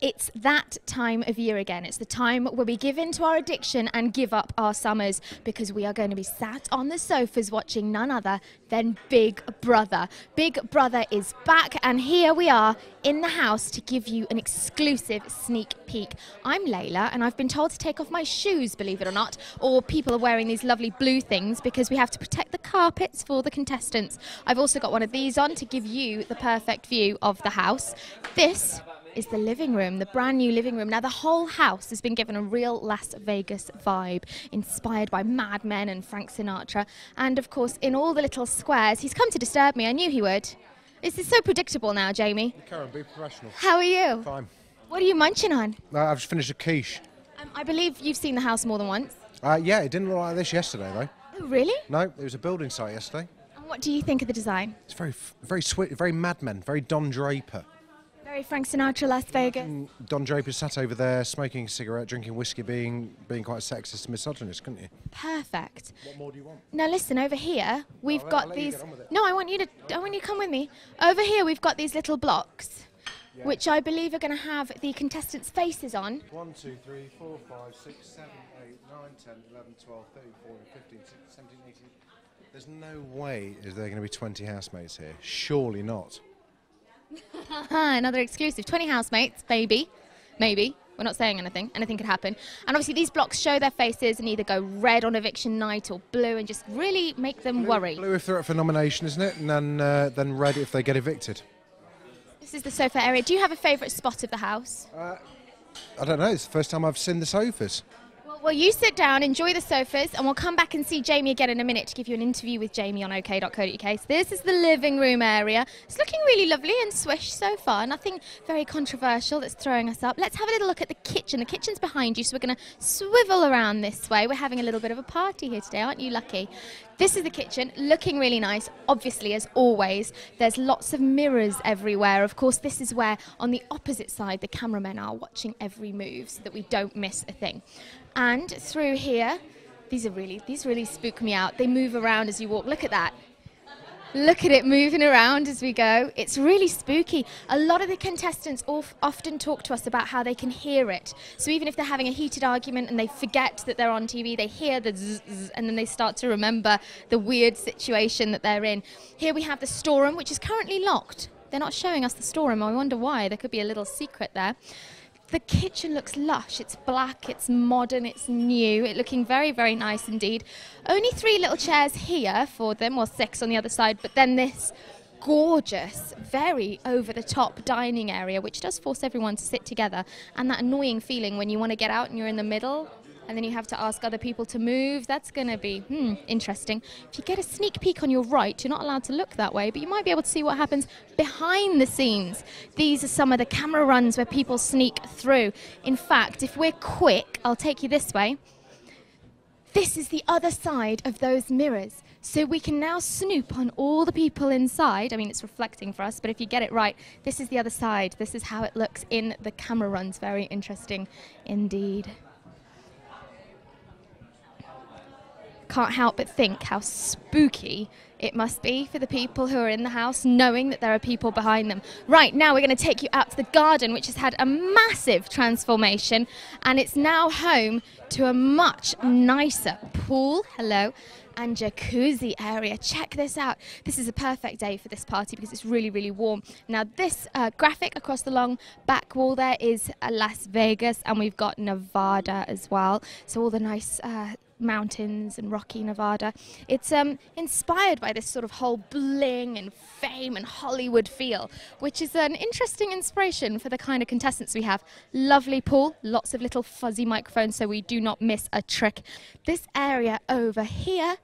It's that time of year again. It's the time where we give in to our addiction and give up our summers, because we are going to be sat on the sofas watching none other than Big Brother. Big Brother is back, and here we are in the house to give you an exclusive sneak peek. I'm Layla, and I've been told to take off my shoes, believe it or not, or people are wearing these lovely blue things because we have to protect the carpets for the contestants. I've also got one of these on to give you the perfect view of the house. This is the living room, the brand new living room. Now, the whole house has been given a real Las Vegas vibe, inspired by Mad Men and Frank Sinatra. And of course, in all the little squares, he's come to disturb me. I knew he would. This is so predictable now, Jamie. Karen, be professional. How are you? Fine. What are you munching on? I've just finished a quiche. I believe you've seen the house more than once. Yeah, it didn't look like this yesterday, though. Oh, really? No, it was a building site yesterday. And what do you think of the design? It's very sweet, very Mad Men, very Don Draper. Very Frank Sinatra, Las Vegas. Don Draper sat over there smoking a cigarette, drinking whiskey, being quite sexist and misogynist, couldn't you? Perfect. What more do you want? Now listen, over here we've I'll got let you these. get on with it. No, I want you to come with me. Over here we've got these little blocks, which I believe are going to have the contestants' faces on. 1, 2, 3, 4, 5, 6, 7, 8, 9, 10, 11, 12, 13, 14, 15, 16, 17, 18. There's no way is there going to be 20 housemates here. Surely not. Another exclusive. 20 housemates, maybe. Maybe. We're not saying anything. Anything could happen. And obviously these blocks show their faces and either go red on eviction night or blue, and just really make them worry. Blue if they're up for nomination, isn't it? And then red if they get evicted. This is the sofa area. Do you have a favourite spot of the house? I don't know. It's the first time I've seen the sofas. Well, you sit down, enjoy the sofas, and we'll come back and see Jamie again in a minute to give you an interview with Jamie on ok.co.uk. So this is the living room area. It's looking really lovely and swish so far. Nothing very controversial that's throwing us up. Let's have a little look at the kitchen. The kitchen's behind you, so we're going to swivel around this way. We're having a little bit of a party here today, aren't you lucky? This is the kitchen, looking really nice. Obviously, as always, there's lots of mirrors everywhere. Of course, this is where, on the opposite side, the cameramen are watching every move so that we don't miss a thing. And through here, these really spook me out. They move around as you walk. Look at that. Look at it moving around as we go. It's really spooky. A lot of the contestants often talk to us about how they can hear it. So even if they're having a heated argument and they forget that they're on TV, they hear the zzz, and then they start to remember the weird situation that they're in. Here we have the storeroom, which is currently locked. They're not showing us the storeroom. I wonder why. There could be a little secret there. The kitchen looks lush. It's black, it's modern, it's new. It's looking very, very nice indeed. Only 3 little chairs here for them, or 6 on the other side, but then this gorgeous, very over-the-top dining area, which does force everyone to sit together. And that annoying feeling when you want to get out and you're in the middle, and then you have to ask other people to move. That's going to be interesting. If you get a sneak peek on your right, you're not allowed to look that way, but you might be able to see what happens behind the scenes. These are some of the camera runs where people sneak through. In fact, if we're quick, I'll take you this way. This is the other side of those mirrors. So we can now snoop on all the people inside. I mean, it's reflecting for us, but if you get it right, this is the other side. This is how it looks in the camera runs. Very interesting indeed. Can't help but think how spooky it must be for the people who are in the house, knowing that there are people behind them. Right, now we're going to take you out to the garden, which has had a massive transformation, and it's now home to a much nicer pool, hello, and jacuzzi area. Check this out. This is a perfect day for this party because it's really, really warm. Now, this graphic across the long back wall there is Las Vegas, and we've got Nevada as well. So all the nice mountains and rocky Nevada. It's inspired by this sort of whole bling and fame and Hollywood feel, which is an interesting inspiration for the kind of contestants we have. Lovely pool, lots of little fuzzy microphones so we do not miss a trick. This area over here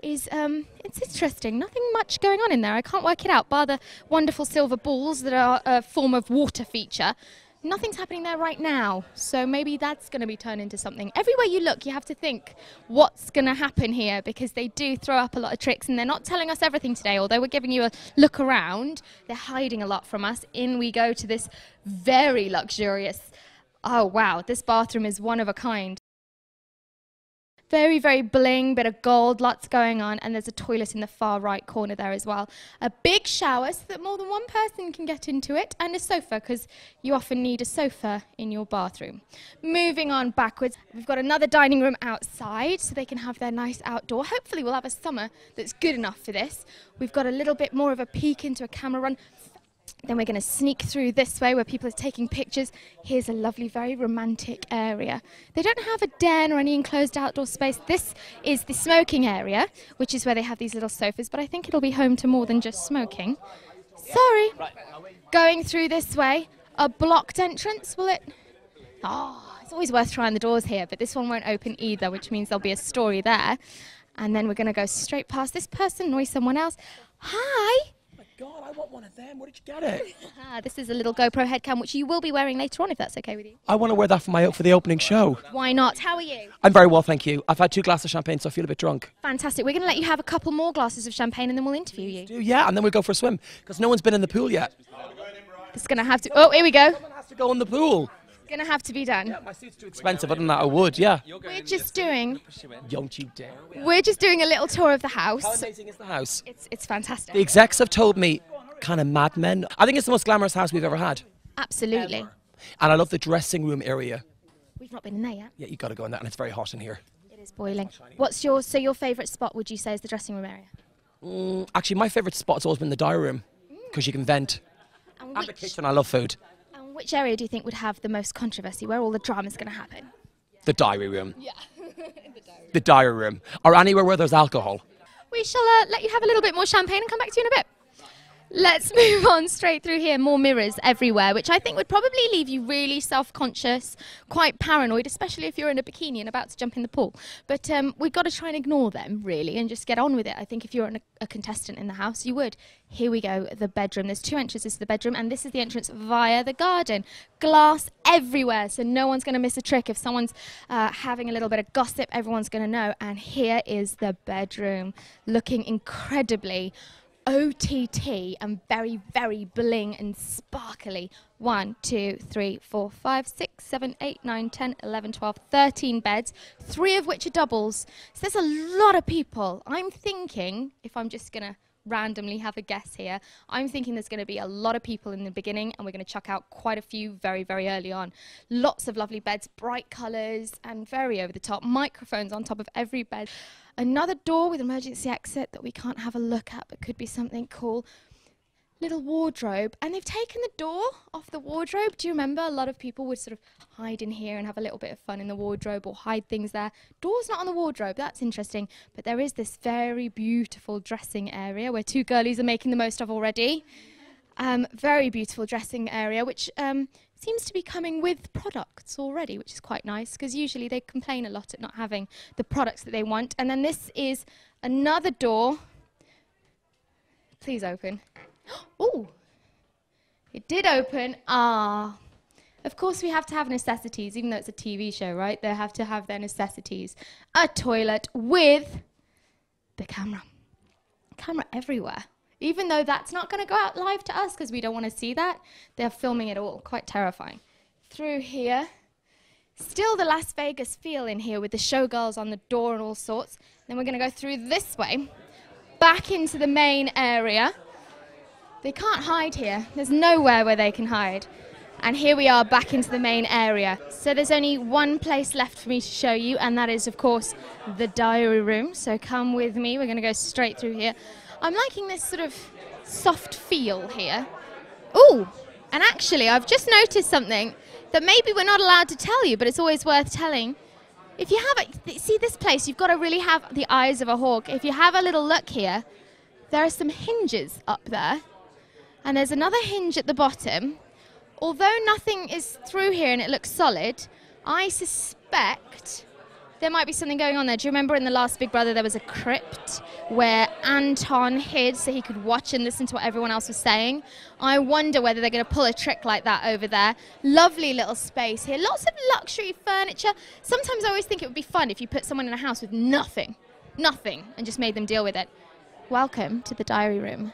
is it's interesting. Nothing much going on in there. I can't work it out, bar the wonderful silver balls that are a form of water feature. Nothing's happening there right now, so maybe that's going to be turned into something. Everywhere you look, you have to think what's going to happen here, because they do throw up a lot of tricks, and they're not telling us everything today. Although we're giving you a look around, they're hiding a lot from us. In we go to this very luxurious, oh wow, this bathroom is one of a kind. Very, very bling, bit of gold, lots going on, and there's a toilet in the far right corner there as well. A big shower so that more than one person can get into it, and a sofa, because you often need a sofa in your bathroom. Moving on backwards, we've got another dining room outside, so they can have their nice outdoor. Hopefully we'll have a summer that's good enough for this. We've got a little bit more of a peek into a camera run. Then we're going to sneak through this way where people are taking pictures. Here's a lovely, very romantic area. They don't have a den or any enclosed outdoor space. This is the smoking area, which is where they have these little sofas, but I think it'll be home to more than just smoking. Sorry. Going through this way, a blocked entrance, will it? Oh, it's always worth trying the doors here, but this one won't open either, which means there'll be a story there. And then we're going to go straight past this person, annoy someone else. Hi. God, I want one of them. Where did you get it? This is a little GoPro headcam, which you will be wearing later on, if that's okay with you. I want to wear that for the opening show. Why not? How are you? I'm very well, thank you. I've had 2 glasses of champagne, so I feel a bit drunk. Fantastic. We're going to let you have a couple more glasses of champagne, and then we'll interview you. Yeah, and then we'll go for a swim, because no one's been in the pool yet. It's going to have to... Oh, here we go. Someone has to go in the pool. It's going to have to be done. Yeah, my suit's too expensive. Other than that, I would, yeah. We're just doing... Don't you dare. We're just doing a little tour of the house. How amazing is the house? It's fantastic. The execs have told me, kind of Mad Men. I think it's the most glamorous house we've ever had. Absolutely. And I love the dressing room area. We've not been in there yet. Yeah, you got to go in that, and it's very hot in here. It is boiling. What's your favourite spot, would you say, is the dressing room area? Actually, my favourite spot's always been the diary room, because you can vent. And And the kitchen, I love food. And which area do you think would have the most controversy, where all the drama's going to happen? The diary room. Yeah. The diary room. Or anywhere where there's alcohol. We shall let you have a little bit more champagne and come back to you in a bit. Let's move on straight through here. More mirrors everywhere, which I think would probably leave you really self-conscious, quite paranoid, especially if you're in a bikini and about to jump in the pool. But we've got to try and ignore them, really, and just get on with it. I think if you're a contestant in the house, you would. Here we go, the bedroom. There's 2 entrances to the bedroom, and this is the entrance via the garden. Glass everywhere, so no one's going to miss a trick. If someone's having a little bit of gossip, everyone's going to know. And here is the bedroom, looking incredibly OTT and very, very bling and sparkly. 1, 2, 3, 4, 5, 6, 7, 8, 9, 10, 11, 12, 13 beds, 3 of which are doubles. So there's a lot of people. I'm thinking, if I'm just going to randomly have a guess here, I'm thinking there's going to be a lot of people in the beginning, and we're going to chuck out quite a few very, very early on. Lots of lovely beds, bright colours, and very over the top. Microphones on top of every bed. Another door with emergency exit that we can't have a look at, but could be something cool. Little wardrobe, and they've taken the door off the wardrobe. Do you remember a lot of people would sort of hide in here and have a little bit of fun in the wardrobe or hide things there? Door's not on the wardrobe, that's interesting, but there is this very beautiful dressing area where 2 girlies are making the most of already. Very beautiful dressing area, which seems to be coming with products already, which is quite nice, because usually they complain a lot at not having the products that they want. And then this is another door. Please open. Oh, it did open. Ah, of course we have to have necessities, even though it's a TV show, right? They have to have their necessities. A toilet with the camera. Camera everywhere. Even though that's not going to go out live to us because we don't want to see that, they're filming it all. Quite terrifying. Through here, still the Las Vegas feel in here with the showgirls on the door and all sorts. Then we're going to go through this way, back into the main area. They can't hide here. There's nowhere where they can hide. And here we are back into the main area. So there's only one place left for me to show you, and that is, of course, the diary room. So come with me. We're going to go straight through here. I'm liking this sort of soft feel here. Ooh, and actually I've just noticed something that maybe we're not allowed to tell you, but it's always worth telling. If you have see this place, you've got to really have the eyes of a hawk. If you have a little look here, there are some hinges up there, and there's another hinge at the bottom. Although nothing is through here and it looks solid, I suspect there might be something going on there. Do you remember in the last Big Brother there was a crypt where Anton hid so he could watch and listen to what everyone else was saying? I wonder whether they're going to pull a trick like that over there. Lovely little space here. Lots of luxury furniture. Sometimes I always think it would be fun if you put someone in a house with nothing, and just made them deal with it. Welcome to the diary room.